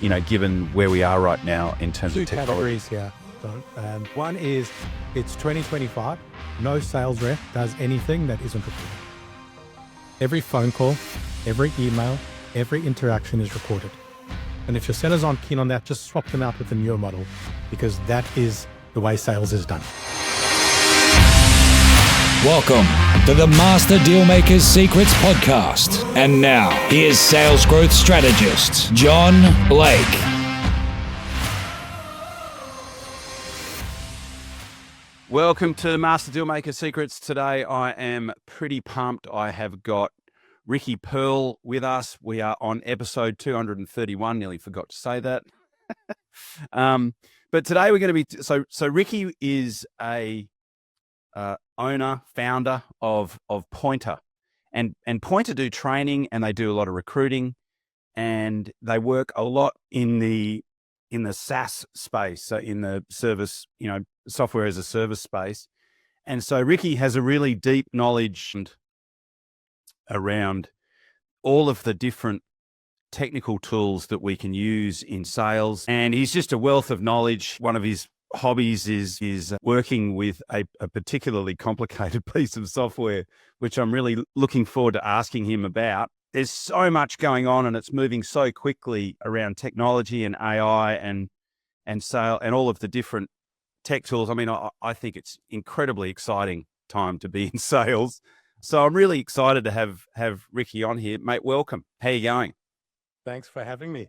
given where we are right now in terms Two of technology? categories here. One is it's 2025. No sales rep does anything that isn't recorded. Every phone call, every email, every interaction is recorded. And if your sellers aren't keen on that, just swap them out with the newer model, because that is the way sales is done. Welcome to the Master Dealmakers Secrets podcast. And now, here's sales growth strategist, John Blake. Welcome to Master Dealmaker Secrets. Today I am pretty pumped. I have got Ricky Pearl with us. We are on episode 231. Nearly forgot to say that. But today we're going to be so Ricky is a owner, founder of Pointer, and Pointer do training and they do a lot of recruiting, and they work a lot in the SaaS space, so in the service, software as a service space. And so Ricky has a really deep knowledge around all of the different technical tools that we can use in sales. And he's just a wealth of knowledge. One of his hobbies is working with a particularly complicated piece of software, which I'm really looking forward to asking him about. There's so much going on and it's moving so quickly around technology and AI and sale and all of the different tech tools. I mean, I think it's incredibly exciting time to be in sales. So I'm really excited to have Ricky on here. Mate, welcome. How you going? Thanks for having me.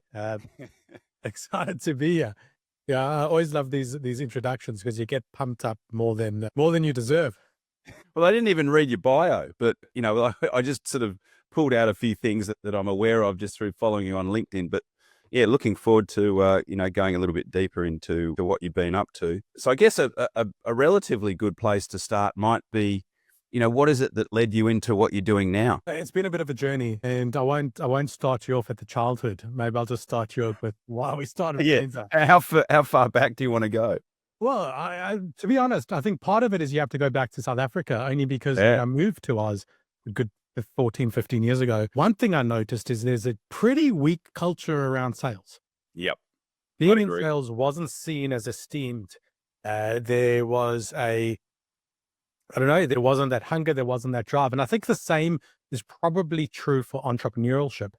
Excited to be here. Yeah, I always love these introductions because you get pumped up more than you deserve. Well, I didn't even read your bio, but I just sort of pulled out a few things that I'm aware of just through following you on LinkedIn. But yeah, looking forward to going a little bit deeper into what you've been up to. So I guess a relatively good place to start might be, what is it that led you into what you're doing now? It's been a bit of a journey, and I won't start you off at the childhood. Maybe I'll just start you off with why we started. Yeah. How far back do you want to go? Well, I to be honest, I think part of it is you have to go back to South Africa, only because when I moved to Oz a good 14, 15 years ago. One thing I noticed is there's a pretty weak culture around sales. Yep. Being in sales wasn't seen as esteemed. There was there wasn't that hunger, there wasn't that drive. And I think the same is probably true for entrepreneurship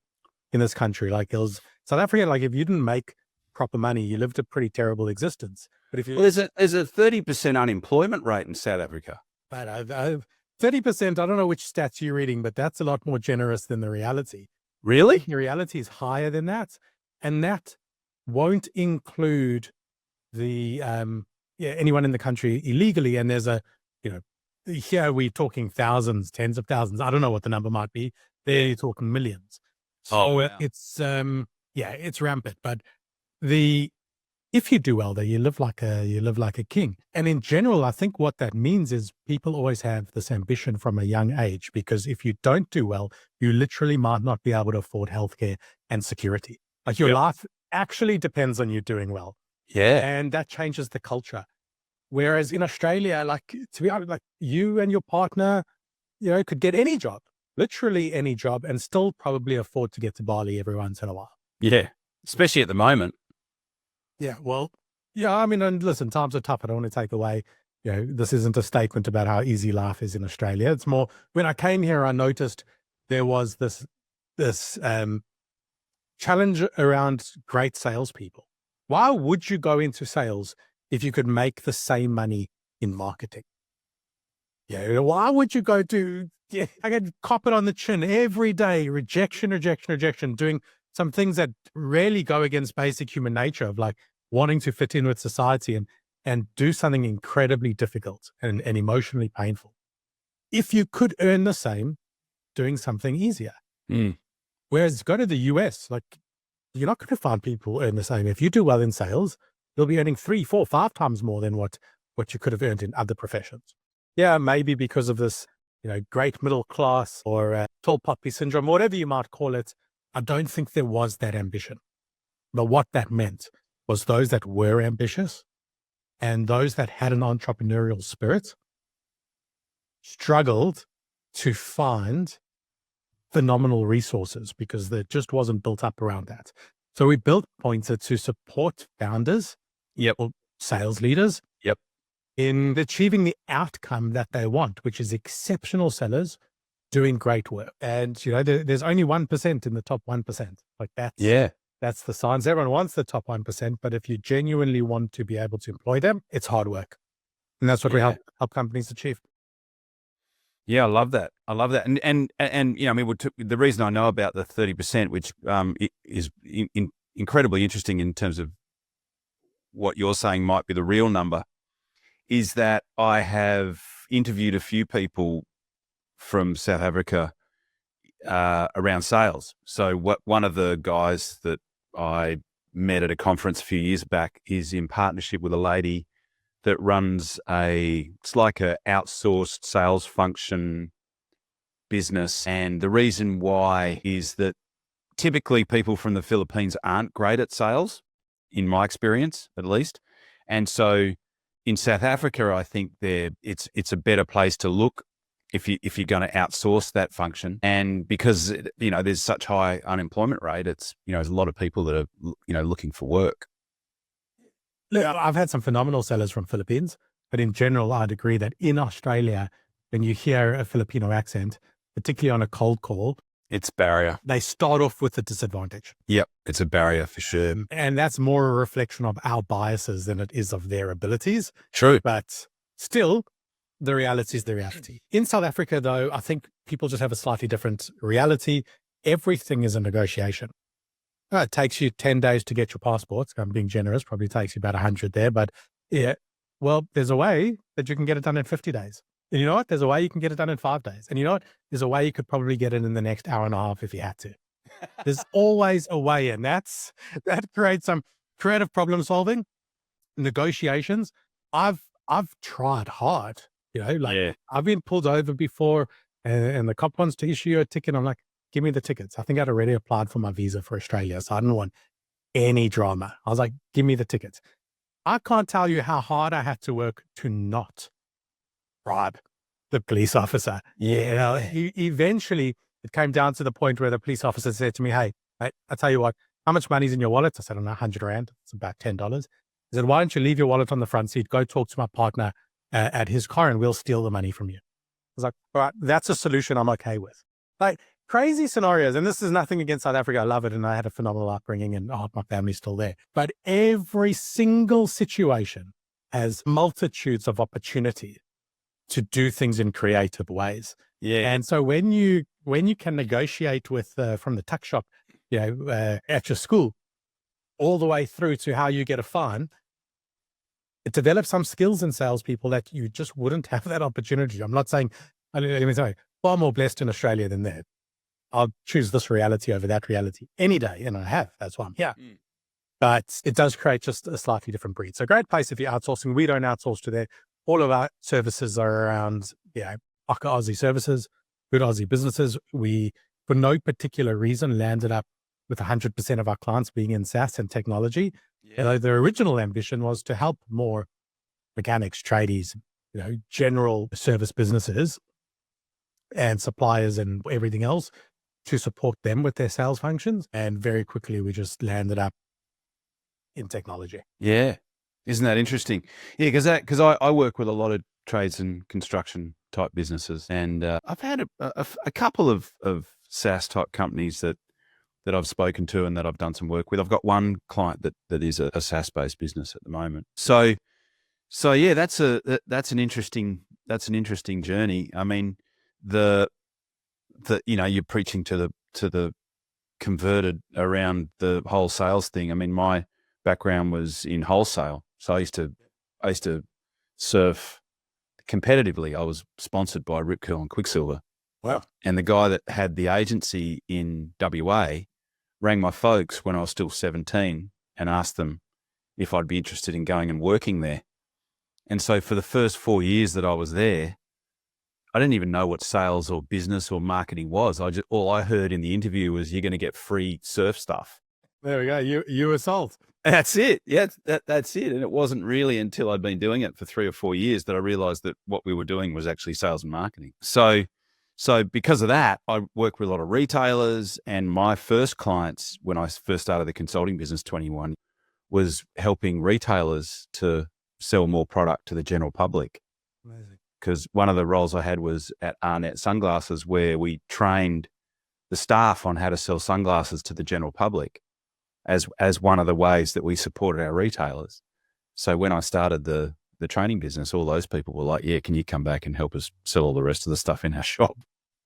in this country. Like South Africa, like if you didn't make proper money, you lived a pretty terrible existence. But if you there's a 30% unemployment rate in South Africa. But 30%, I don't know which stats you're reading, but that's a lot more generous than the reality. Really? The reality is higher than that. And that won't include the anyone in the country illegally. And there's here we're talking thousands, tens of thousands. I don't know what the number might be. There you're talking millions. So wow. It's it's rampant. But if you do well there, you live like a king. And in general, I think what that means is people always have this ambition from a young age, because if you don't do well, you literally might not be able to afford healthcare and security. Like your life actually depends on you doing well. Yeah. And that changes the culture. Whereas in Australia, like, to be honest, like you and your partner, could get any job, literally any job, and still probably afford to get to Bali every once in a while. Yeah. Especially at the moment. Yeah, well, I mean, and listen, times are tough. I don't want to take away, this isn't a statement about how easy life is in Australia. It's more, when I came here, I noticed there was this challenge around great salespeople. Why would you go into sales if you could make the same money in marketing? Why would you go I could cop it on the chin every day, rejection, doing some things that really go against basic human nature of like wanting to fit in with society and do something incredibly difficult and emotionally painful. If you could earn the same doing something easier. Whereas go to the US, like you're not going to find people earn the same. If you do well in sales, you'll be earning 3, 4, 5 times more than what you could have earned in other professions. Yeah, maybe because of this, great middle class or tall poppy syndrome, whatever you might call it. I don't think there was that ambition. But what that meant was those that were ambitious and those that had an entrepreneurial spirit struggled to find phenomenal resources because there just wasn't built up around that. So we built Pointer to support founders, or sales leaders, Yep. in achieving the outcome that they want, which is exceptional sellers doing great work. And there's only 1% in the top 1%. Like that's the science. Everyone wants the top 1%, but if you genuinely want to be able to employ them, it's hard work, and that's what we help companies achieve. Yeah, I love that. And the reason I know about the 30%, which is incredibly interesting in terms of what you're saying might be the real number, is that I have interviewed a few people from South Africa around sales. So one of the guys that I met at a conference a few years back is in partnership with a lady that runs it's like a outsourced sales function business. And the reason why is that typically people from the Philippines aren't great at sales, in my experience, at least. And so in South Africa, I think it's a better place to look if you're going to outsource that function. And because, there's such high unemployment rate, it's, there's a lot of people that are, looking for work. Look, I've had some phenomenal sellers from Philippines, but in general, I'd agree that in Australia, when you hear a Filipino accent, particularly on a cold call, it's barrier. They start off with a disadvantage. Yep, it's a barrier for sure. And that's more a reflection of our biases than it is of their abilities. True. But still, the reality is the reality. In South Africa, though, I think people just have a slightly different reality. Everything is a negotiation. It takes you 10 days to get your passport. I'm being generous, probably takes you about 100 there. But there's a way that you can get it done in 50 days. And you know what? There's a way you can get it done in 5 days. And you know what? There's a way you could probably get it in the next hour and a half if you had to. There's always a way. And that creates some creative problem solving, negotiations. I've tried hard, I've been pulled over before and the cop wants to issue you a ticket. I'm like, give me the tickets. I think I'd already applied for my visa for Australia. So I didn't want any drama. I was like, give me the tickets. I can't tell you how hard I had to work to not bribe the police officer. Eventually it came down to the point where the police officer said to me, hey, mate, I tell you what, how much money's in your wallet? I said, I don't know, 100 Rand. It's about $10. He said, why don't you leave your wallet on the front seat? Go talk to my partner at his car and we'll steal the money from you. I was like, all right, that's a solution I'm okay with. Like crazy scenarios. And this is nothing against South Africa. I love it. And I had a phenomenal upbringing and my family's still there. But every single situation has multitudes of opportunity to do things in creative ways. Yeah. And so when you can negotiate with from the tuck shop, at your school, all the way through to how you get a fine, it develops some skills in salespeople that you just wouldn't have that opportunity. I'm not saying, far more blessed in Australia than that. I'll choose this reality over that reality any day, and I have. That's why I'm here. But it does create just a slightly different breed. So great place if you're outsourcing. We don't outsource to there. All of our services are around, Aussie services, good Aussie businesses. We, for no particular reason, landed up with 100% of our clients being in SaaS and technology. Yeah. The original ambition was to help more mechanics, tradies, general service businesses and suppliers and everything else to support them with their sales functions. And very quickly, we just landed up in technology. Yeah. Isn't that interesting? Yeah, because I work with a lot of trades and construction type businesses, and I've had a couple of SaaS type companies that I've spoken to and that I've done some work with. I've got one client that is a SaaS based business at the moment. So yeah, that's an interesting journey. I mean, you're preaching to the converted around the whole sales thing. I mean, my background was in wholesale. So I used to surf competitively. I was sponsored by Rip Curl and Quicksilver. Wow. And the guy that had the agency in WA rang my folks when I was still 17 and asked them if I'd be interested in going and working there. And so for the first 4 years that I was there, I didn't even know what sales or business or marketing was. All I heard in the interview was, you're going to get free surf stuff. There we go. You were sold. That's it. Yeah, that's it. And it wasn't really until I'd been doing it for 3 or 4 years that I realized that what we were doing was actually sales and marketing. So So because of that, I work with a lot of retailers, and my first clients when I first started the consulting business 21 was helping retailers to sell more product to the general public. Amazing. Because one of the roles I had was at Arnett Sunglasses, where we trained the staff on how to sell sunglasses to the general public as one of the ways that we supported our retailers. So when I started the training business, all those people were like, yeah, can you come back and help us sell all the rest of the stuff in our shop?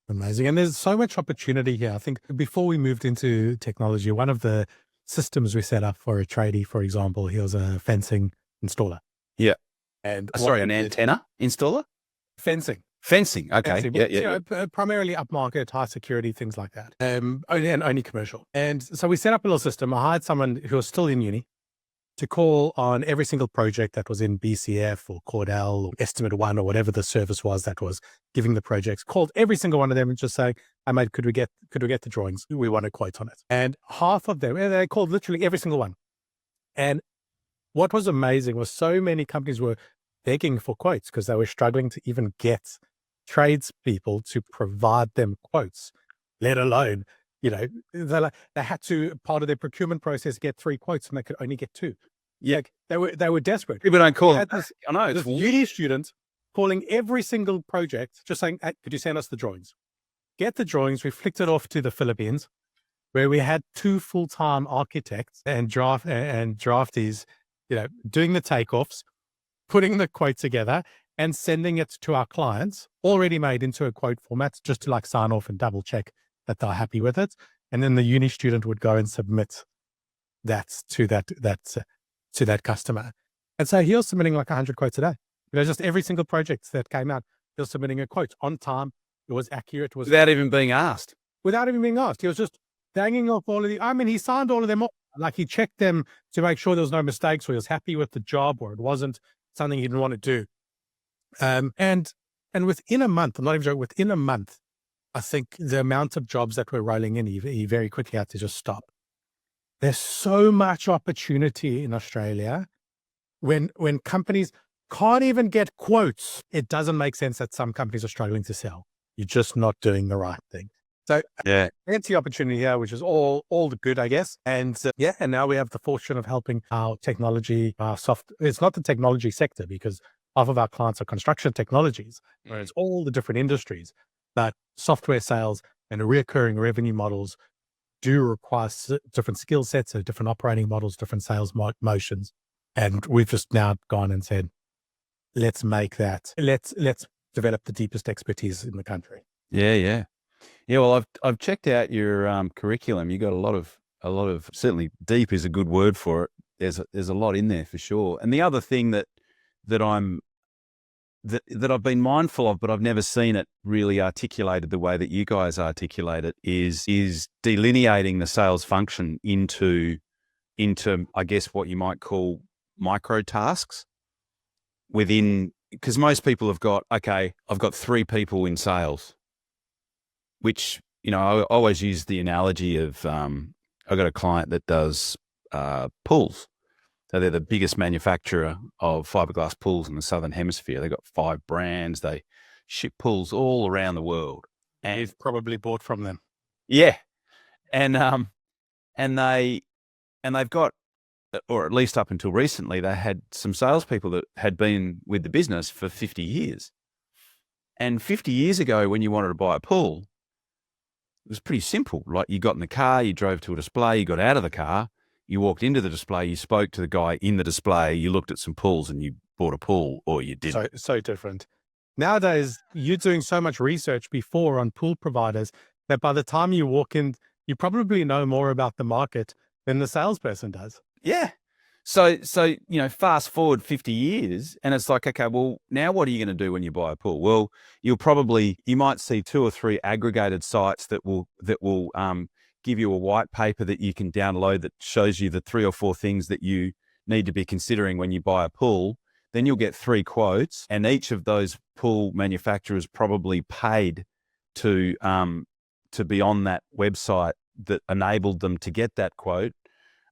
Amazing. And there's so much opportunity here. I think before we moved into technology, one of the systems we set up for a tradie, for example, he was a fencing installer. Yeah. And Sorry, an antenna installer? Fencing. Fencing. Okay. Fencing, Yeah, but, yeah. you know, primarily upmarket, high security, things like that. Only commercial. And so we set up a little system. I hired someone who was still in uni to call on every single project that was in BCF or Cordell or Estimate One or whatever the service was that was giving the projects, called every single one of them and just saying, "Hey mate, could we get the drawings? We want a quote on it." And half of them, and they called literally every single one. And what was amazing was so many companies were begging for quotes because they were struggling to even get tradespeople to provide them quotes, let alone, you know, they had to, part of their procurement process, get 3 quotes and they could only get 2. Yeah. Like, they were desperate. People don't call We it. had this, I know. this uni student calling every single project, just saying, "Hey, could you send us the drawings?" Get the drawings. We flicked it off to the Philippines, where we had 2 full-time architects and draftees, you know, doing the takeoffs, putting the quote together and sending it to our clients already made into a quote format, just to like sign off and double check that they're happy with it. And then the uni student would go and submit that to that customer. And so he was submitting like 100 quotes a day. You know, just every single project that came out, he was submitting a quote on time. It was accurate. It was Without even being asked. without even being asked. He was just banging off all of the, I mean, he signed all of them off. Like he checked them to make sure there was no mistakes, or he was happy with the job, or it wasn't something he didn't want to do. And within a month, I'm not even joking, within a month, I think the amount of jobs that were rolling in, he very quickly had to just stop. There's so much opportunity in Australia when companies can't even get quotes. It doesn't make sense that some companies are struggling to sell. You're just not doing the right thing. So Yeah. plenty of opportunity here, which is all the good, I guess. And and now we have the fortune of helping our technology, it's not the technology sector, because half of our clients are construction technologies, where it's all the different industries, but software sales and recurring revenue models do require different skill sets, or different operating models, different sales motions. And we've just now gone and said, let's make that, let's develop the deepest expertise in the country. Yeah, yeah. Yeah, well, I've checked out your curriculum. You got a lot of certainly deep is a good word for it. There's a lot in there for sure. And the other thing that I've been mindful of, but I've never seen it really articulated the way that you guys articulate it, is delineating the sales function into I guess what you might call micro tasks within, because most people have got, okay, I've got 3 people in sales, which, you know, I always use the analogy of, I've got a client that does pools. So they're the biggest manufacturer of fiberglass pools in the Southern Hemisphere. They've got 5 brands. They ship pools all around the world. And You've probably bought from them. yeah. And they've got, or at least up until recently, they had some salespeople that had been with the business for 50 years. And 50 years ago, when you wanted to buy a pool, it was pretty simple. Like, you got in the car, you drove to a display, you got out of the car, you walked into the display, you spoke to the guy in the display, you looked at some pools and you bought a pool, or you didn't. So different. Nowadays, you're doing so much research before on pool providers that by the time you walk in, you probably know more about the market than the salesperson does. Yeah. So, you know, fast forward 50 years and it's like, okay, well, now what are you going to do when you buy a pool? Well, you might see 2 or 3 aggregated sites that will give you a white paper that you can download that shows you the 3 or 4 things that you need to be considering when you buy a pool. Then you'll get 3 quotes, and each of those pool manufacturers probably paid to be on that website that enabled them to get that quote.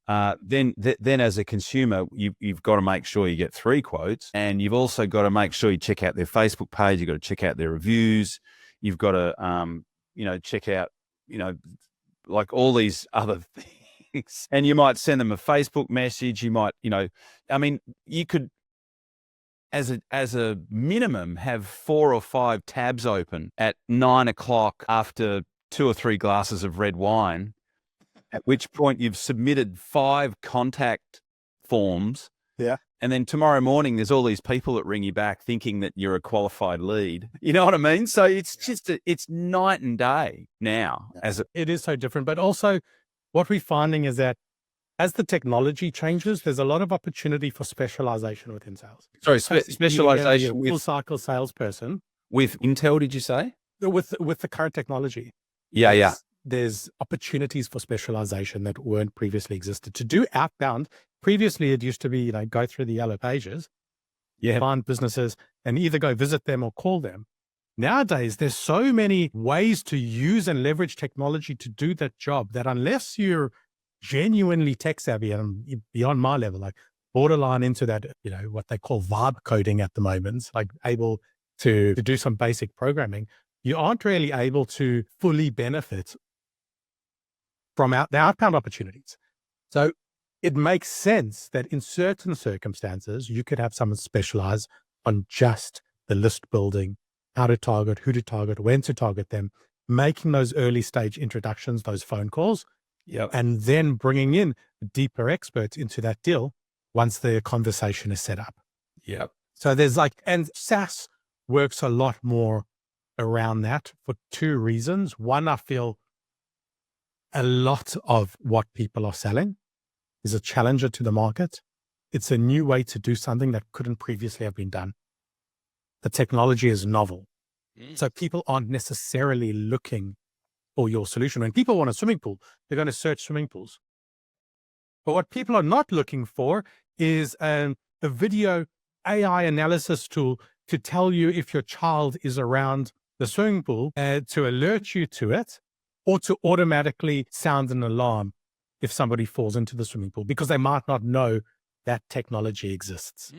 Then as a consumer, you've got to make sure you get 3 quotes, and you've also got to make sure you check out their Facebook page. You've got to check out their reviews. You've got to, check out, like all these other things. And you might send them a Facebook message. You might, you could, as a minimum, have 4 or 5 tabs open at 9 o'clock after 2 or 3 glasses of red wine, at which point you've submitted 5 contact forms. Yeah. And then tomorrow morning, there's all these people that ring you back thinking that you're a qualified lead. You know what I mean? So it's just, it's night and day now. It is so different. But also what we're finding is that as the technology changes, there's a lot of opportunity for specialization within sales. Sorry, specialization with full cycle salesperson. With Intel, did you say? With the current technology. Yeah. There's opportunities for specialization that weren't previously existed. To do outbound, previously it used to be, go through the yellow pages, find businesses and either go visit them or call them. Nowadays, there's so many ways to use and leverage technology to do that job that unless you're genuinely tech savvy and beyond my level, like borderline into that, what they call vibe coding at the moment, like able to do some basic programming, you aren't really able to fully benefit from the outbound opportunities. So it makes sense that in certain circumstances, you could have someone specialize on just the list building, how to target, who to target, when to target them, making those early stage introductions, those phone calls, and then bringing in deeper experts into that deal once the conversation is set up. Yep. So there's and SaaS works a lot more around that for 2 reasons. One, I feel a lot of what people are selling is a challenger to the market. It's a new way to do something that couldn't previously have been done. The technology is novel. So people aren't necessarily looking for your solution. When people want a swimming pool, they're going to search swimming pools. But what people are not looking for is a video AI analysis tool to tell you if your child is around the swimming pool, to alert you to it, or to automatically sound an alarm if somebody falls into the swimming pool, because they might not know that technology exists.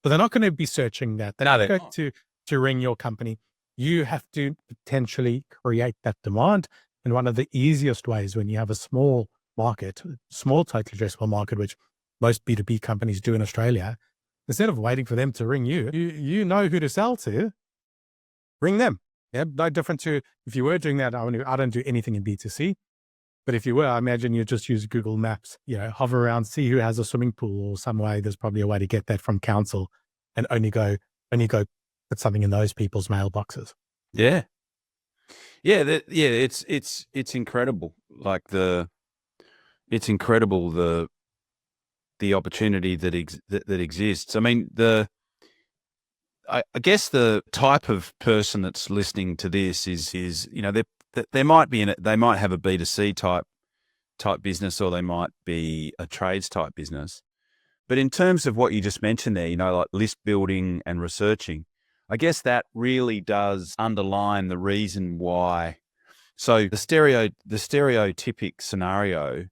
But they're not going to be searching that. They're not going to ring your company. You have to potentially create that demand. And one of the easiest ways when you have a small market, small total addressable market, which most B2B companies do in Australia, instead of waiting for them to ring you, you know who to sell to, ring them. Yeah, no different to if you were doing that. I don't do anything in B2C, but if you were, I imagine you just use Google Maps, hover around, see who has a swimming pool or some way. There's probably a way to get that from council and only go put something in those people's mailboxes. Yeah. It's incredible. It's incredible the opportunity that exists. I mean, I guess the type of person that's listening to this is they might have a B2C type business, or they might be a trades type business. But in terms of what you just mentioned there, like list building and researching, I guess that really does underline the reason why. So the stereotypic scenario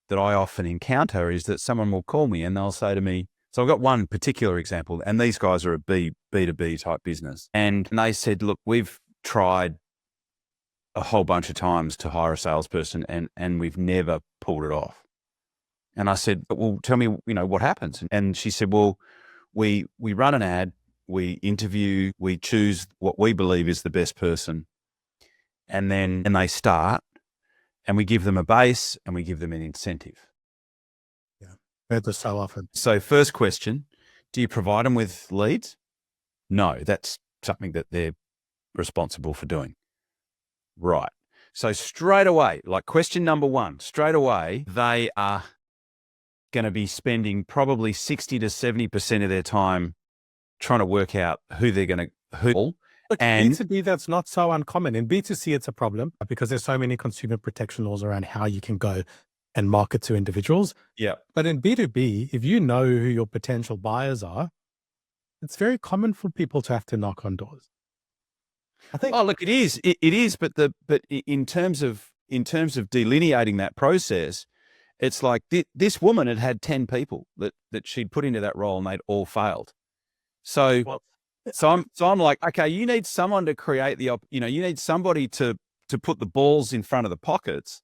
that I often encounter is that someone will call me and they'll say to me, so I've got one particular example, and these guys are a B2B type business. And they said, look, we've tried a whole bunch of times to hire a salesperson and we've never pulled it off. And I said, well, tell me, what happens? And she said, well, we run an ad, we interview, we choose what we believe is the best person. And then they start, and we give them a base and we give them an incentive. Heard this so often. So first question, do you provide them with leads? No, that's something that they're responsible for doing. Right. So straight away, like question number 1, straight away, they are going to be spending probably 60 to 70% of their time trying to work out who they're going to, Look, and B2B, that's not so uncommon. In B2C, it's a problem because there's so many consumer protection laws around how you can go and market to individuals. Yeah. But in B2B, if you know who your potential buyers are, it's very common for people to have to knock on doors. I think. Oh, look, it is. It is. But in terms of delineating that process, it's like this woman had 10 people that she'd put into that role and they'd all failed. So So I'm like, okay, you need someone to create you need somebody to put the balls in front of the pockets,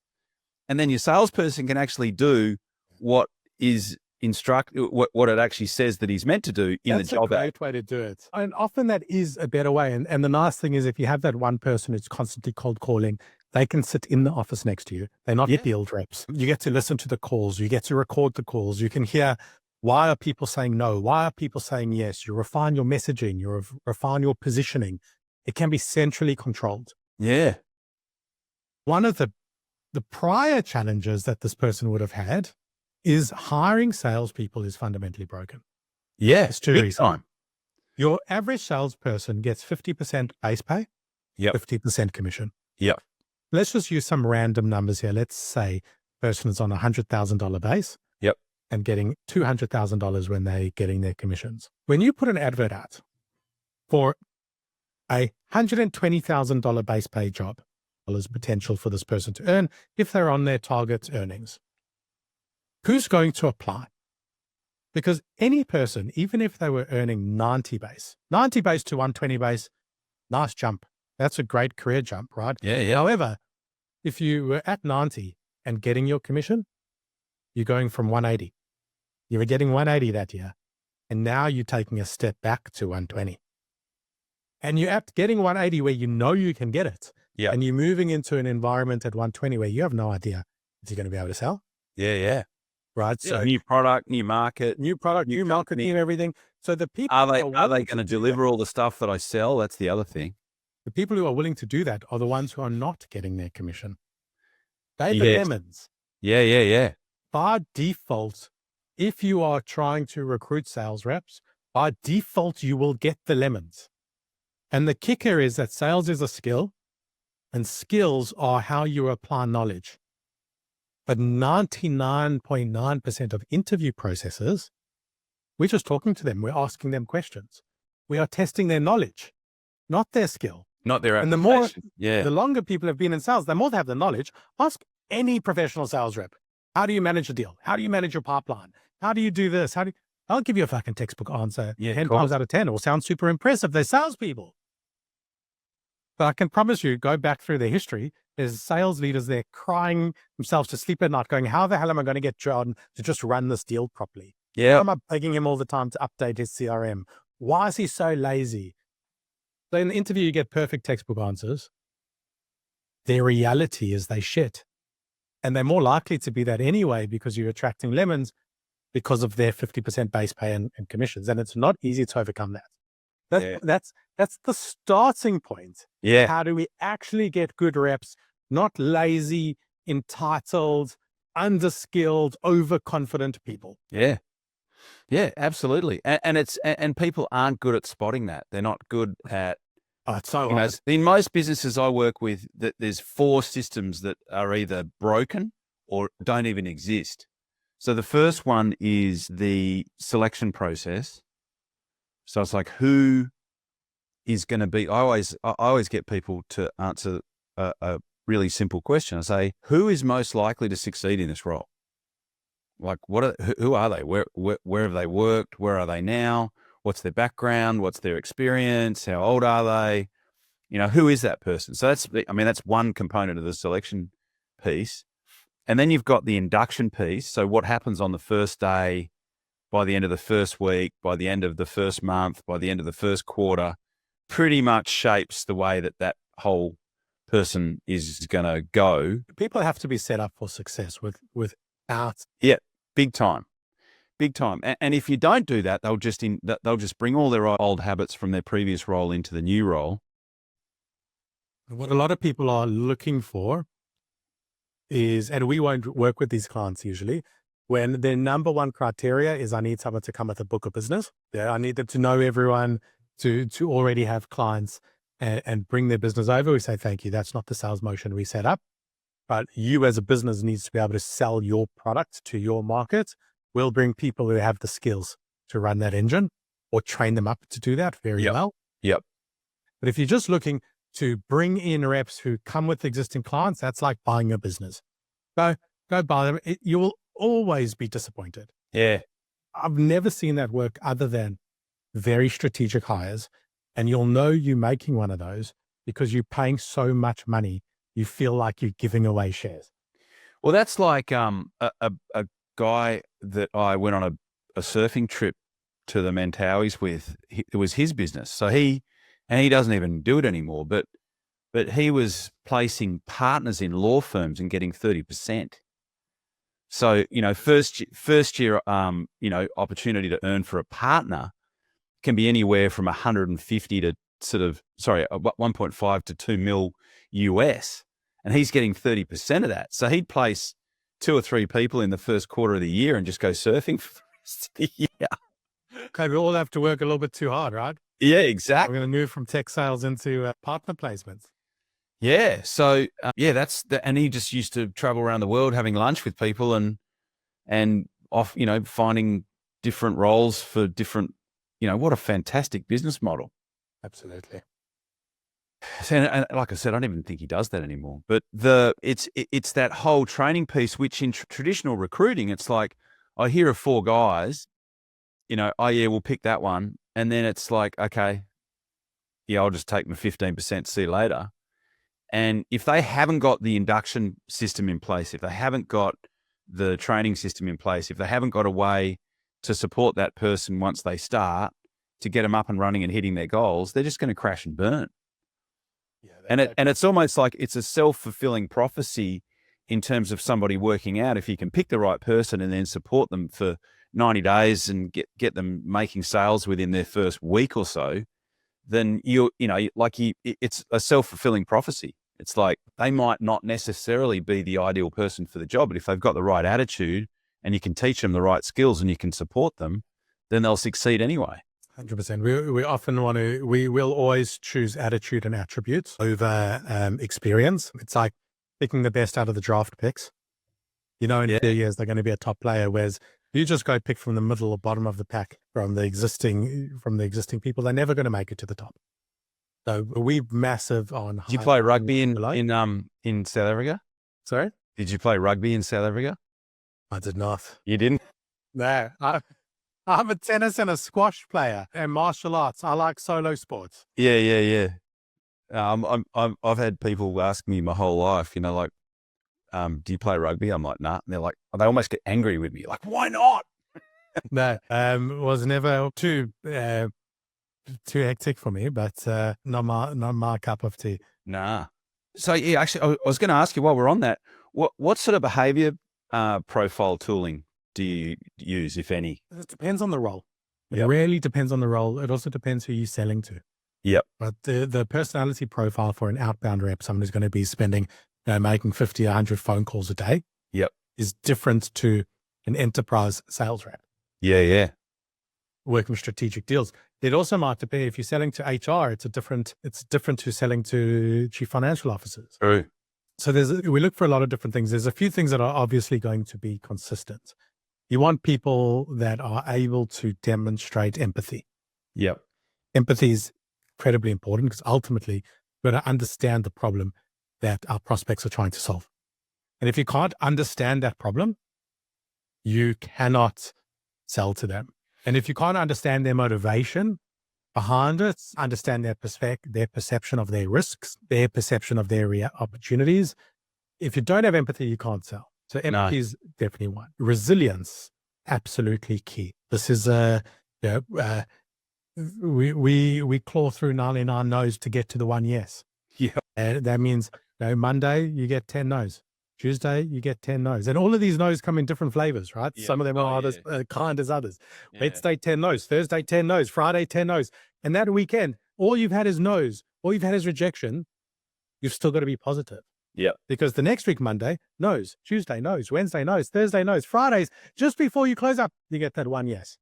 and then your salesperson can actually do what is what it actually says that he's meant to do in the job. That's a great way to do it. And often that is a better way. And the nice thing is if you have that one person who's constantly cold calling, they can sit in the office next to you. They're not field reps. You get to listen to the calls. You get to record the calls. You can hear, why are people saying no? Why are people saying yes? You refine your messaging. You refine your positioning. It can be centrally controlled. Yeah. One of the prior challenges that this person would have had is hiring salespeople is fundamentally broken. Yeah. It's two reasons. Time. Your average salesperson gets 50% base pay, 50% commission. Yep. Let's just use some random numbers here. Let's say person is on $100,000 base. Yep. And getting $200,000 when they're getting their commissions. When you put an advert out for a $120,000 base pay job, there's potential for this person to earn if they're on their target earnings. Who's going to apply? Because any person, even if they were earning 90 base to 120 base, nice jump. That's a great career jump, right? Yeah. However, if you were at 90 and getting your commission, you're going from 180. You were getting 180 that year, and now you're taking a step back to 120. And you're at getting 180 where you know you can get it. Yeah. And you're moving into an environment at 120 where you have no idea if you're going to be able to sell. Yeah. Right. So new product, new market, new market, new everything. So the people are they going to deliver all the stuff that I sell? That's the other thing. The people who are willing to do that are the ones who are not getting their commission. They're the lemons. Yeah. By default, if you are trying to recruit sales reps, by default, you will get the lemons. And the kicker is that sales is a skill, and skills are how you apply knowledge. But 99.9% of interview processes, we're just talking to them. We're asking them questions. We are testing their knowledge, not their skill. Not their application. And the longer people have been in sales, the more they have the knowledge. Ask any professional sales rep. How do you manage a deal? How do you manage your pipeline? How do you do this? I'll give you a fucking textbook answer. 10 times out of 10. It will sound super impressive. They're salespeople. But I can promise you, go back through their history, there's sales leaders there crying themselves to sleep at night going, how the hell am I going to get John to just run this deal properly? Yeah. Why am I begging him all the time to update his CRM? Why is he so lazy? So in the interview, you get perfect textbook answers. Their reality is they shit. And they're more likely to be that anyway because you're attracting lemons because of their 50% base pay and commissions. And it's not easy to overcome that. That's the starting point. Yeah. How do we actually get good reps, not lazy, entitled, underskilled, overconfident people? Yeah, absolutely. And people aren't good at spotting that. They're not good at. Oh, it's so hard. In most businesses I work with, that there's 4 systems that are either broken or don't even exist. So the first one is the selection process. So it's like, who is going to be, I always get people to answer a really simple question. I say, who is most likely to succeed in this role? Like, who are they? Where have they worked? Where are they now? What's their background? What's their experience? How old are they? Who is that person? So that's one component of the selection piece. And then you've got the induction piece. So what happens on the first day, by the end of the first week, by the end of the first month, by the end of the first quarter, pretty much shapes the way that whole person is going to go. People have to be set up for success without. Yeah, big time. And if you don't do that, they'll just bring all their old habits from their previous role into the new role. What a lot of people are looking for is, and we won't work with these clients usually, when their number one criteria is, I need someone to come with a book of business. Yeah, I need them to know everyone, to already have clients and bring their business over. We say, thank you. That's not the sales motion we set up. But you as a business needs to be able to sell your product to your market. We'll bring people who have the skills to run that engine or train them up to do that very well. Yep. But if you're just looking to bring in reps who come with existing clients, that's like buying a business. Go buy them. You will always be disappointed. Yeah. I've never seen that work other than very strategic hires And you'll know you're making one of those because you're paying so much money, you feel like you're giving away shares. Well, that's like a guy that I went on a surfing trip to the Mentawais with. It was his business. So he doesn't even do it anymore, but he was placing partners in law firms and getting 30%. So, first year, opportunity to earn for a partner can be anywhere from 150 to 1.5 to 2 mil US. And he's getting 30% of that. So he'd place 2 or 3 people in the first quarter of the year and just go surfing for the rest of the year. Okay, we all have to work a little bit too hard, right? Yeah, We're exactly. going to move from tech sales into partner placements. Yeah. So, and he just used to travel around the world having lunch with people and finding different roles for different, what a fantastic business model. Absolutely. And like I said, I don't even think he does that anymore. But it's that whole training piece, which in traditional recruiting, it's like I hear of 4 guys, oh yeah, we'll pick that one, and then it's like, okay, yeah, I'll just take my 15%. See you later. And if they haven't got the induction system in place, if they haven't got the training system in place, if they haven't got a way to support that person once they start to get them up and running and hitting their goals, they're just going to crash and burn. Yeah, and it's almost like it's a self-fulfilling prophecy in terms of somebody working out. If you can pick the right person and then support them for 90 days and get them making sales within their first week or so, then it's a self-fulfilling prophecy. It's like they might not necessarily be the ideal person for the job, but if they've got the right attitude and you can teach them the right skills and you can support them, then they'll succeed anyway. 100%. We often we will always choose attitude and attributes over experience. It's like picking the best out of the draft picks. In a few years, they're going to be a top player, whereas you just go pick from the middle or bottom of the pack from the existing people, they're never going to make it to the top. So we're massive on. Did you play rugby in South Africa? Sorry? Did you play rugby in South Africa? I did not. You didn't? No. I'm a tennis and a squash player and martial arts. I like solo sports. Yeah. I've had people ask me my whole life, do you play rugby? I'm like, nah. And they're like, they almost get angry with me. Like, why not? No, was never too hectic for me, but not my cup of tea. Nah. So yeah, actually, I was going to ask you while we're on that, what sort of behavior profile tooling do you use, if any? It depends on the role. It really depends on the role. It also depends who you're selling to. Yep. But the personality profile for an outbound rep, someone who's going to be spending, making 50, 100 phone calls a day, is different to an enterprise sales rep. Yeah. Working with strategic deals. It also might depend if you're selling to HR. It's different to selling to chief financial officers. True. So we look for a lot of different things. There's a few things that are obviously going to be consistent. You want people that are able to demonstrate empathy. Yep. Empathy is incredibly important because ultimately we've got to understand the problem that our prospects are trying to solve. And if you can't understand that problem, you cannot sell to them. And if you can't understand their motivation behind it, understand their perception of their risks, their perception of their opportunities, if you don't have empathy, you can't sell. So empathy is definitely one. Resilience, absolutely key. This is we claw through 99 no's to get to the one yes. Yeah. And that means Monday you get 10 no's. Tuesday you get 10 no's. And all of these no's come in different flavors, right? Yeah. Some of them are as kind as others. Yeah. Wednesday 10 no's, Thursday 10 no's, Friday 10 no's. And that weekend, all you've had is no's, all you've had is rejection. You've still got to be positive. Yeah. Because the next week, Monday, no's, Tuesday, no's, Wednesday, no's, Thursday, no's, Fridays, just before you close up, you get that one yes.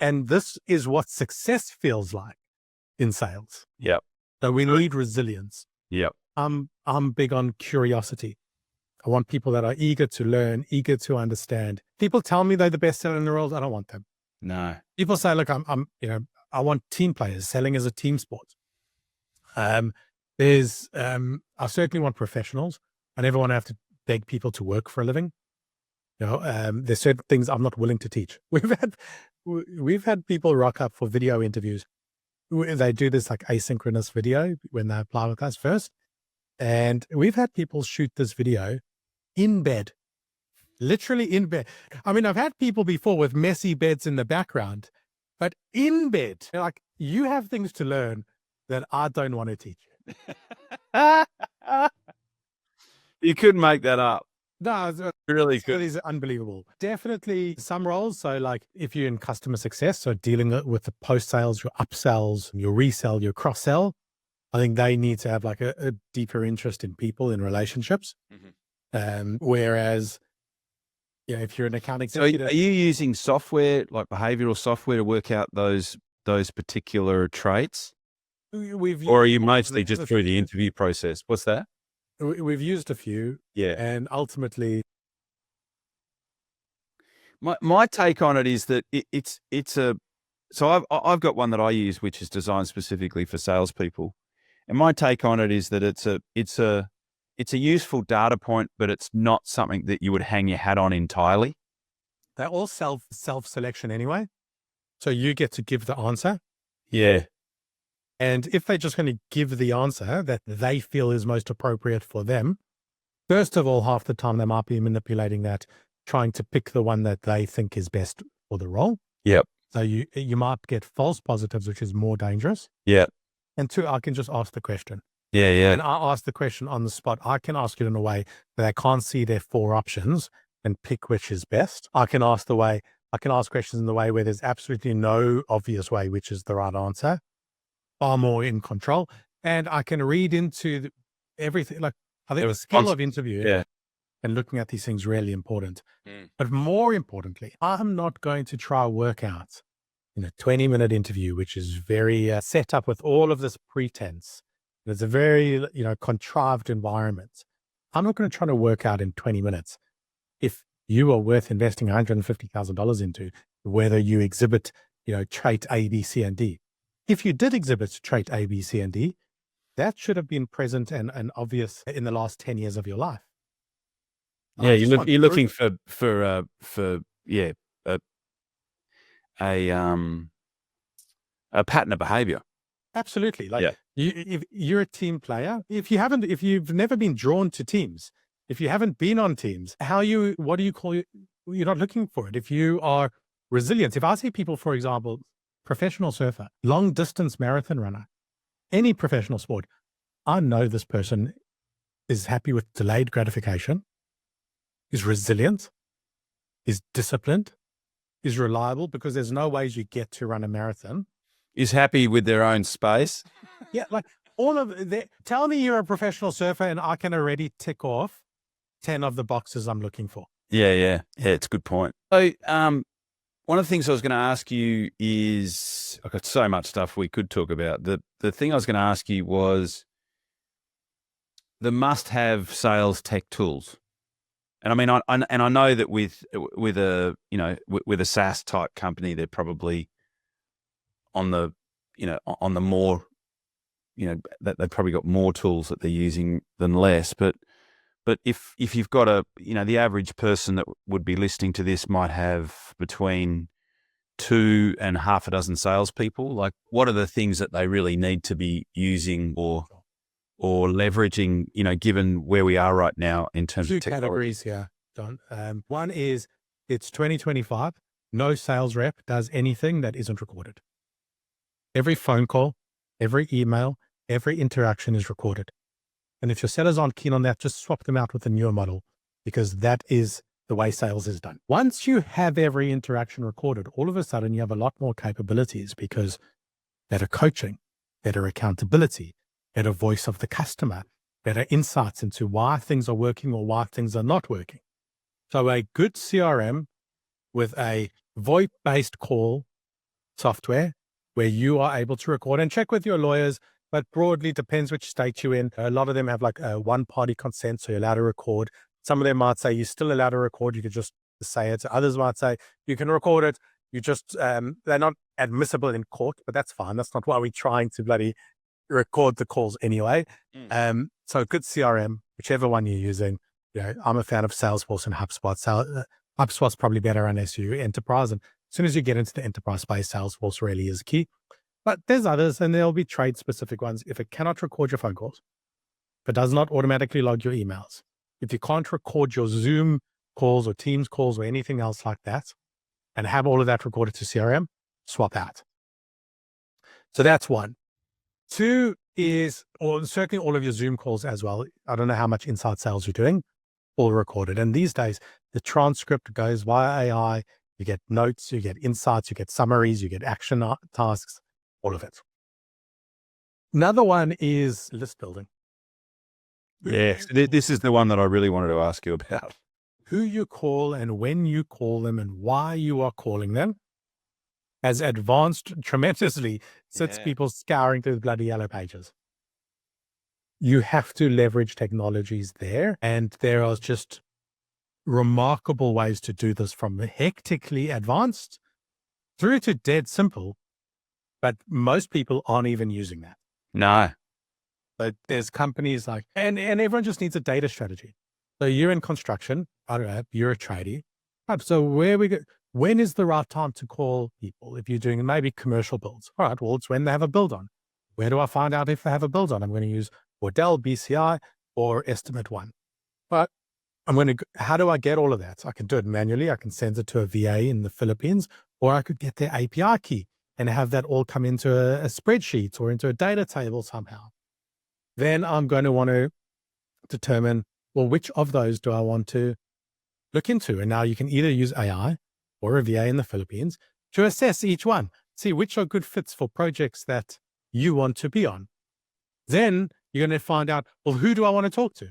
And this is what success feels like in sales. Yep. So we need resilience. Yep. I'm big on curiosity. I want people that are eager to learn, eager to understand. People tell me they're the best seller in the world. I don't want them. No. People say, look, I want team players. Selling is a team sport. I certainly want professionals. I never want to have to beg people to work for a living. There's certain things I'm not willing to teach. We've had people rock up for video interviews they do this like asynchronous video when they apply with us first. And we've had people shoot this video in bed, literally in bed. I mean, I've had people before with messy beds in the background, but in bed. They're like, you have things to learn that I don't want to teach you. You couldn't make that up. No, it's Really it good. is unbelievable. Definitely some roles. So like if you're in customer success, so dealing with the post-sales, your upsells, your resell, your cross-sell, I think they need to have like a deeper interest in people, in relationships. Whereas, if you're an account So executive. are you using software, like behavioral software, to work out those particular traits? Or are you mostly just through the interview process? What's that? We've used a few. Yeah. And ultimately, My take on it is that so I've got one that I use, which is designed specifically for salespeople. And my take on it is that it's a useful data point, but it's not something that you would hang your hat on entirely. they're all self-selection anyway. So you get to give the answer. Yeah. And if they're just going to give the answer that they feel is most appropriate for them, first of all, half the time they might be manipulating that, trying to pick the one that they think is best for the role. Yep. So you might get false positives, which is more dangerous. Yeah. And two, I can just ask the question. Yeah. Yeah. And I ask the question on the spot. I can ask it in a way that they can't see their 4 options and pick which is best. I can ask questions in the way where there's absolutely no obvious way which is the right answer. Far more in control. And I can read into everything. Like, I think the skill of interview and looking at these things really important. But more importantly, I'm not going to try work out in a 20-minute interview, which is very set up with all of this pretense. It's a very, contrived environment. I'm not going to try to work out in 20 minutes if you are worth investing $150,000 into, whether you exhibit, trait A, B, C, and D. If you did exhibit trait A, B, C, and D, that should have been present and obvious in the last 10 years of your life. Yeah, you're looking for a pattern of behavior. Absolutely. If you're a team player, if you've never been drawn to teams, if you haven't been on teams, what do you call it? You're not looking for it. If you are resilient, if I see people, for example, professional surfer, long distance marathon runner, any professional sport, I know this person is happy with delayed gratification, is resilient, is disciplined, is reliable, because there's no ways you get to run a marathon. Is happy with their own space. Yeah, like all of that. Tell me you're a professional surfer and I can already tick off 10 of the boxes I'm looking for. Yeah, it's a good point. So, one of the things I was going to ask you is, I've got so much stuff we could talk about. The thing I was going to ask you was the must-have sales tech tools. And I mean, I know that with a SaaS type company, they're probably on the more, that they've probably got more tools that they're using than less. But if you've got the average person that would be listening to this might have between 2 and half a dozen salespeople, like what are the things that they really need to be using or leveraging, given where we are right now in terms of technology? 2 categories here, John. One is it's 2025. No sales rep does anything that isn't recorded. Every phone call, every email, every interaction is recorded. And if your sellers aren't keen on that, just swap them out with a newer model, because that is the way sales is done. Once you have every interaction recorded, all of a sudden you have a lot more capabilities, because better coaching, better accountability, better voice of the customer, better insights into why things are working or why things are not working. So a good CRM with a VoIP-based call software where you are able to record and check with your lawyers, but broadly depends which state you're in. A lot of them have like a one-party consent, so you're allowed to record. Some of them might say you're still allowed to record, you could just say it. Others might say you can record it, you just, they're not admissible in court, but that's fine. That's not why we're trying to bloody record the calls anyway. So good CRM, whichever one you're using. I'm a fan of Salesforce and HubSpot. HubSpot's probably better unless you enterprise. And as soon as you get into the enterprise space, Salesforce really is key. But there's others, and there'll be trade specific ones. If it cannot record your phone calls, if it does not automatically log your emails, if you can't record your Zoom calls or Teams calls or anything else like that, and have all of that recorded to CRM, swap out. So that's one. Two is, or certainly all of your Zoom calls as well. I don't know how much inside sales you're doing, all recorded. And these days, the transcript goes via AI. You get notes, you get insights, you get summaries, you get action tasks, all of it. Another one is list building. Yes, this is the one that I really wanted to ask you about. Who you call and when you call them and why you are calling them has advanced tremendously since people scouring through the bloody yellow pages. You have to leverage technologies there, and there are just remarkable ways to do this, from hectically advanced through to dead simple, but most people aren't even using that. No. But there's companies like, and everyone just needs a data strategy. So you're in construction, I don't know, you're a tradie. Right, so when is the right time to call people? If you're doing maybe commercial builds, all right, well, it's when they have a build on. Where do I find out if they have a build on? I'm going to use Wardell, BCI, or Estimate One. But how do I get all of that? I can do it manually. I can send it to a VA in the Philippines, or I could get their API key and have that all come into a spreadsheet or into a data table somehow. Then I'm going to want to determine, well, which of those do I want to look into? And now you can either use AI or a VA in the Philippines to assess each one, see which are good fits for projects that you want to be on. Then you're going to find out, well, who do I want to talk to?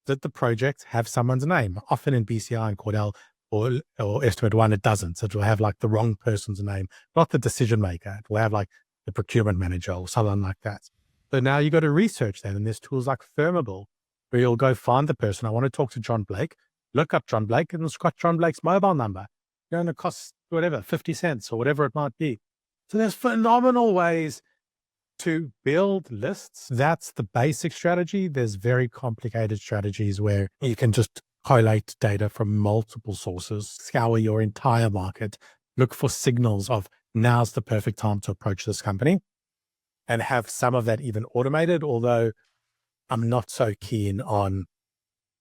Did the project have someone's name? Often in BCI and Cordell or Estimate One, it doesn't. So it will have like the wrong person's name, not the decision maker. It will have like the procurement manager or someone like that. So now you got to research that. And there's tools like Firmable where you'll go find the person. I want to talk to John Blake, look up John Blake, and it's got John Blake's mobile number. It's going to cost whatever, 50 cents or whatever it might be. So there's phenomenal ways to build lists. That's the basic strategy. There's very complicated strategies where you can just collate data from multiple sources, scour your entire market, look for signals of now's the perfect time to approach this company, and have some of that even automated, although I'm not so keen on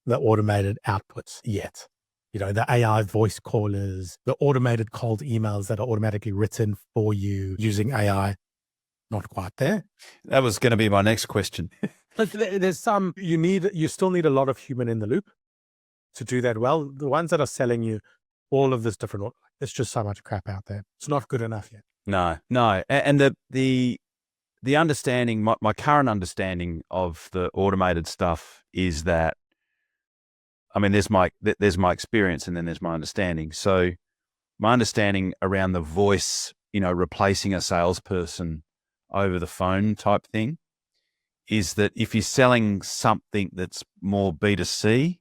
the automated outputs yet. You know, the AI voice callers, the automated cold emails that are automatically written for you using AI. Not quite there. That was going to be my next question. But there's some, you still need a lot of human in the loop to do that well. The ones that are selling you all of this different, there's just so much crap out there. It's not good enough yet. No. And the understanding, my current understanding of the automated stuff is that, I mean, there's my experience and then there's my understanding. So my understanding around the voice, replacing a salesperson over the phone type thing is that if you're selling something that's more B2C,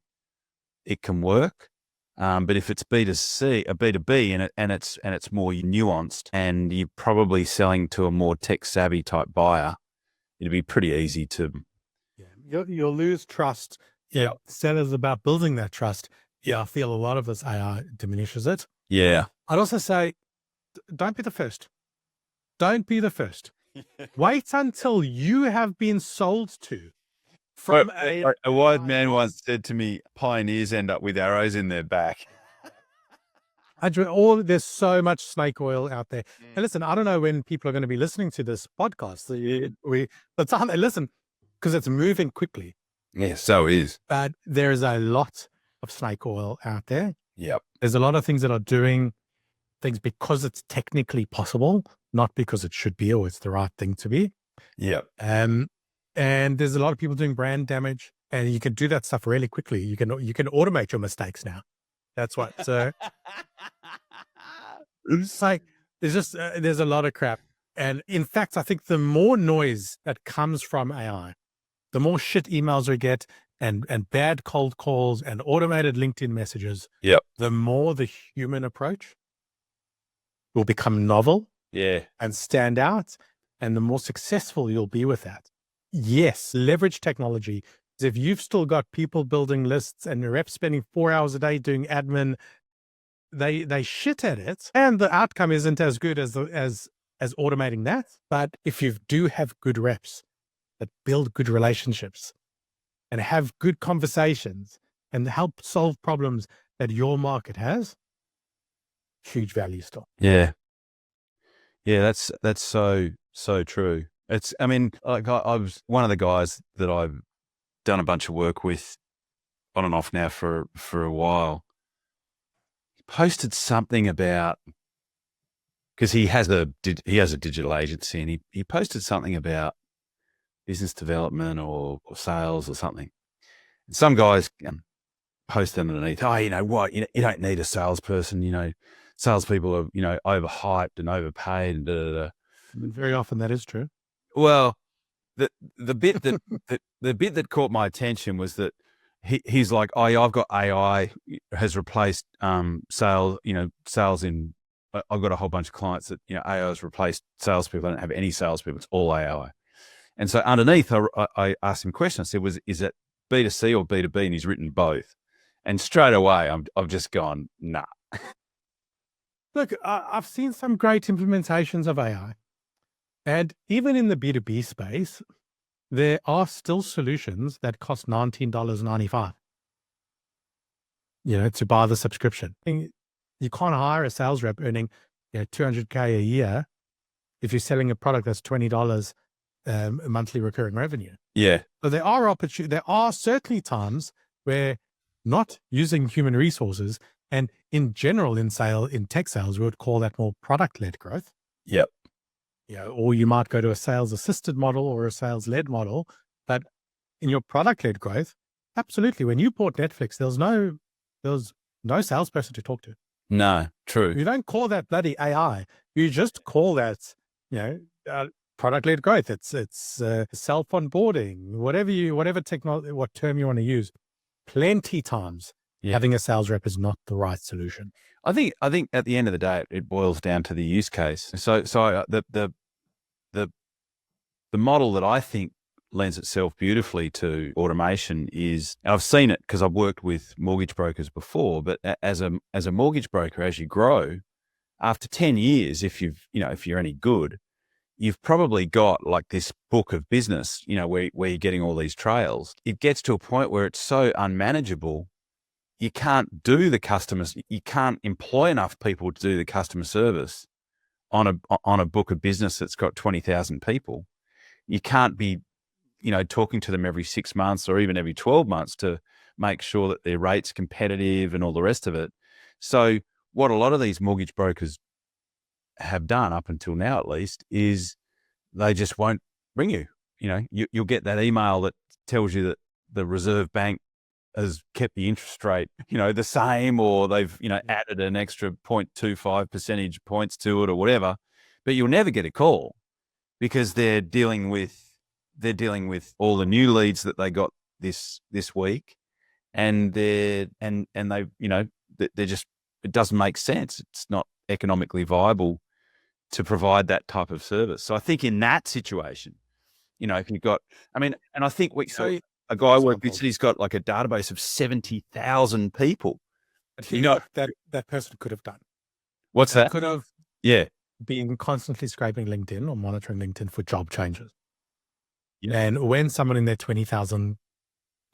it can work. But if it's B2B and it's more nuanced and you're probably selling to a more tech savvy type buyer, it'd be pretty easy to. Yeah, you'll lose trust. Yeah. Sellers about building that trust. Yeah. I feel a lot of this AI diminishes it. Yeah. I'd also say, don't be the first. Don't be the first. Wait until you have been sold to. From a wise man once said to me, pioneers end up with arrows in their back. There's so much snake oil out there. And listen, I don't know when people are going to be listening to this podcast. The time they listen, because it's moving quickly. Yeah, so is. But there is a lot of snake oil out there. Yep. There's a lot of things that are doing things because it's technically possible, not because it should be or it's the right thing to be. Yep. And there's a lot of people doing brand damage, and you can do that stuff really quickly. You can automate your mistakes now. That's what. So it's like there's a lot of crap. And in fact, I think the more noise that comes from AI, the more shit emails we get and bad cold calls and automated LinkedIn messages. Yep. The more the human approach will become novel. Yeah. And stand out, and the more successful you'll be with that. Yes, leverage technology. If you've still got people building lists and reps spending 4 hours a day doing admin, they shit at it, and the outcome isn't as good as as automating that. But if you do have good reps that build good relationships and have good conversations and help solve problems that your market has, huge value still. Yeah. Yeah, that's so true. I mean, like I was one of the guys that I've done a bunch of work with on and off now for a while. He posted something about, because he has a digital agency, and he posted something about business development or sales or something. And some guys post underneath, oh, you know what, you don't need a salesperson. Salespeople are overhyped and overpaid and da da da. Very often that is true. Well, the bit that the bit that caught my attention was that he's like, oh, yeah, I've got AI has replaced sales. Sales in. I've got a whole bunch of clients that AI has replaced salespeople. I don't have any salespeople. It's all AI. And so underneath, I asked him a question. I said, is it B2C or B2B? And he's written both. And straight away, I've just gone, nah. Look, I've seen some great implementations of AI. And even in the B2B space, there are still solutions that cost $19.95, to buy the subscription. You can't hire a sales rep earning $200K a year if you're selling a product that's $20 monthly recurring revenue. Yeah. So there are certainly times where not using human resources, and in general in tech sales, we would call that more product-led growth. Yep. Or you might go to a sales assisted model or a sales led model. But in your product led growth, absolutely. When you bought Netflix, there was no salesperson to talk to. No, true. You don't call that bloody AI. You just call that, product led growth. It's self onboarding, whatever technology, what term you want to use. Plenty times having a sales rep is not the right solution. I think at the end of the day, it boils down to the use case. So the model that I think lends itself beautifully to automation is, and I've seen it because I've worked with mortgage brokers before, but as a mortgage broker, as you grow, after 10 years, if you're any good, you've probably got like this book of business, where you're getting all these trails. It gets to a point where it's so unmanageable. You can't do the customers. You can't employ enough people to do the customer service on a book of business that's got 20,000 people. You can't be, talking to them every 6 months or even every 12 months to make sure that their rate's competitive and all the rest of it. So what a lot of these mortgage brokers have done up until now, at least, is they just won't ring you. You'll get that email that tells you that the Reserve Bank has kept the interest rate, the same, or they've, added an extra 0.25 percentage points to it or whatever, but you'll never get a call because they're dealing with all the new leads that they got this week, and they're just, it doesn't make sense. It's not economically viable to provide that type of service. So I think in that situation, if you've got, and I think a guy I work with, he's got like a database of 70,000 people. That person could have done. What's that? Could have been constantly scraping LinkedIn or monitoring LinkedIn for job changes. Yeah. And when someone in their 20,000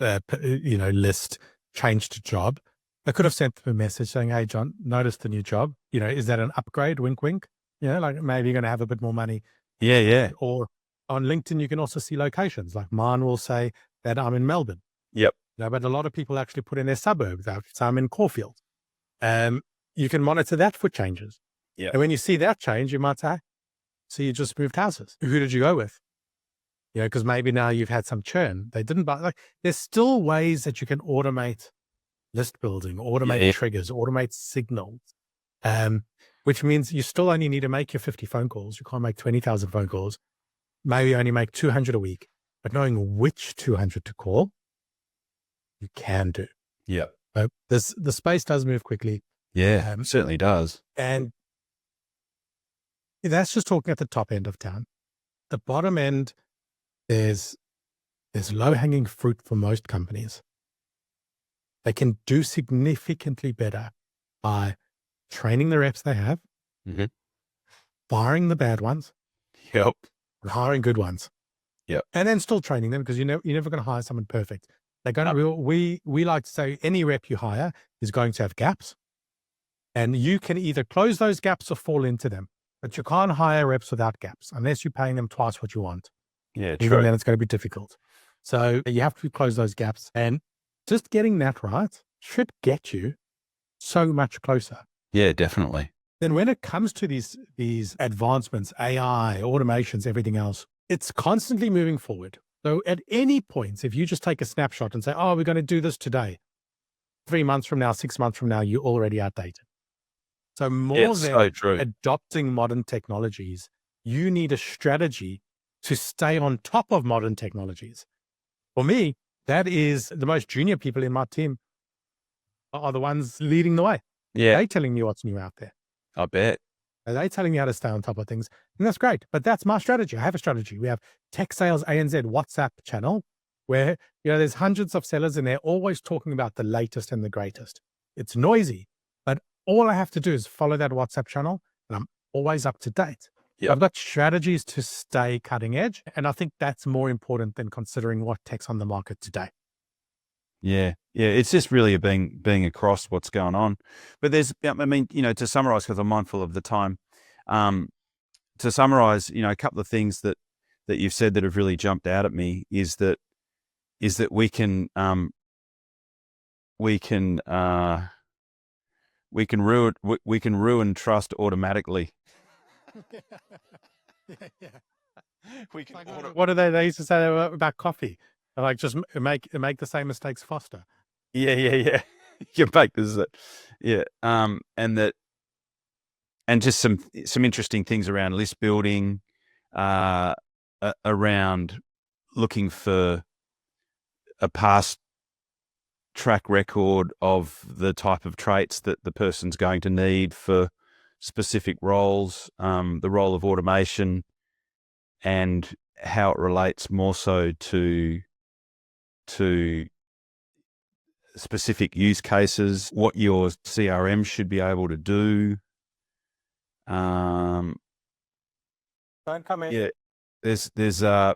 list changed a job, they could have sent them a message saying, "Hey, John, noticed the new job. Is that an upgrade? Wink, wink. Like maybe you're going to have a bit more money." Yeah. Or on LinkedIn, you can also see locations. Like mine will say that I'm in Melbourne. Yep. But a lot of people actually put in their suburbs. So I'm in Caulfield. You can monitor that for changes. Yeah. And when you see that change, you might say, "So you just moved houses. Who did you go with?" Because maybe now you've had some churn. They didn't buy. Like, there's still ways that you can automate list building, automate triggers, automate signals, which means you still only need to make your 50 phone calls. You can't make 20,000 phone calls. Maybe only make 200 a week. But knowing which 200 to call, you can do. Yeah. The space does move quickly. Yeah, certainly does. And that's just talking at the top end of town. The bottom end, there's low-hanging fruit for most companies. They can do significantly better by training the reps they have, firing the bad ones Yep. and hiring good ones. Yep. And then still training them, because you're never going to hire someone perfect. They're going to, we like to say any rep you hire is going to have gaps, and you can either close those gaps or fall into them, but you can't hire reps without gaps unless you're paying them twice what you want. Yeah, Even true. then it's going to be difficult. So you have to close those gaps, and just getting that right should get you so much closer. Yeah, definitely. Then when it comes to these advancements, AI, automations, everything else, it's constantly moving forward. So at any point, if you just take a snapshot and say, oh, we're going to do this today, 3 months from now, 6 months from now, you're already outdated. So more than adopting modern technologies, you need a strategy to stay on top of modern technologies. For me, that is the most junior people in my team are the ones leading the way. Yeah. They're telling me what's new out there. I bet. They're telling me how to stay on top of things. And that's great. But that's my strategy. I have a strategy. We have Tech Sales ANZ WhatsApp channel where, there's hundreds of sellers and they're always talking about the latest and the greatest. It's noisy, but all I have to do is follow that WhatsApp channel and I'm always up to date. Yep. I've got strategies to stay cutting edge. And I think that's more important than considering what tech's on the market today. Yeah. Yeah. It's just really being across what's going on. But to summarize, because I'm mindful of the time, to summarize, a couple of things that you've said that have really jumped out at me is that we can ruin trust automatically. Yeah. What do they used to say about coffee? Like, just make the same mistakes faster. Yeah. You make this, yeah. And just some interesting things around list building, around looking for a past track record of the type of traits that the person's going to need for specific roles, the role of automation, and how it relates more so to specific use cases, what your CRM should be able to do. Don't come in. Yeah, there's a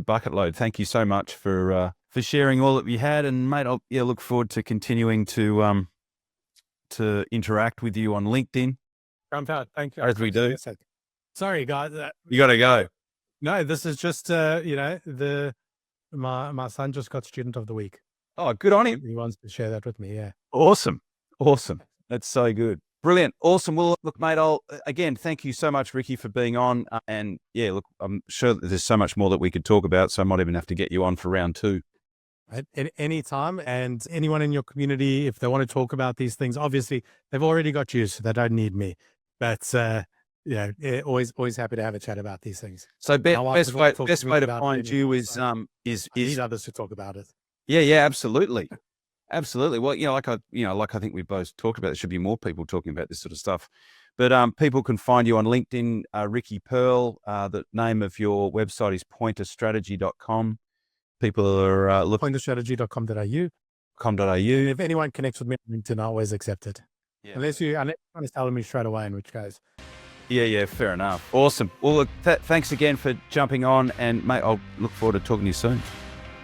bucket load. Thank you so much for sharing all that you had, and mate, I'll look forward to continuing to interact with you on LinkedIn. Thank you. As we do. Sorry, guys. You got to go. No, this is just my son just got Student of the Week. Oh, good on him. He wants to share that with me. Yeah. Awesome. That's so good. Brilliant. Awesome. Well, look, mate, again, thank you so much, Ricky, for being on. And yeah, look, I'm sure that there's so much more that we could talk about, so I might even have to get you on for round 2. At any time. And anyone in your community, if they want to talk about these things, obviously they've already got you, so they don't need me. But always happy to have a chat about these things. So best way to find you is need others to talk about it. Yeah, absolutely. Absolutely. Well, like I think we both talked about, there should be more people talking about this sort of stuff. But people can find you on LinkedIn, Ricky Pearl. The name of your website is pointerstrategy.com. People are looking pointerstrategy.com.au. If anyone connects with me on LinkedIn, I always accept it. Yeah. Unless you're telling me straight away, in which case. Yeah, fair enough. Awesome. Well, look, thanks again for jumping on, and mate, I'll look forward to talking to you soon.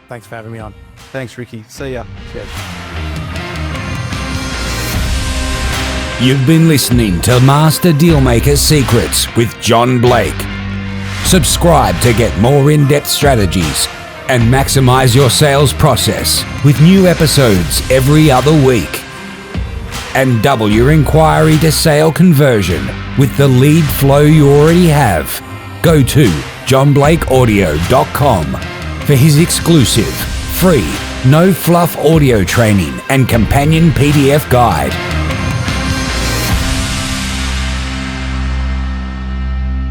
Thanks for having me on. Thanks, Ricky. See ya. Cheers. You've been listening to Master Dealmaker Secrets with John Blake. Subscribe to get more in-depth strategies and maximize your sales process with new episodes every other week. And double your inquiry to sale conversion with the lead flow you already have. Go to johnblakeaudio.com for his exclusive, free, no fluff audio training and companion PDF guide.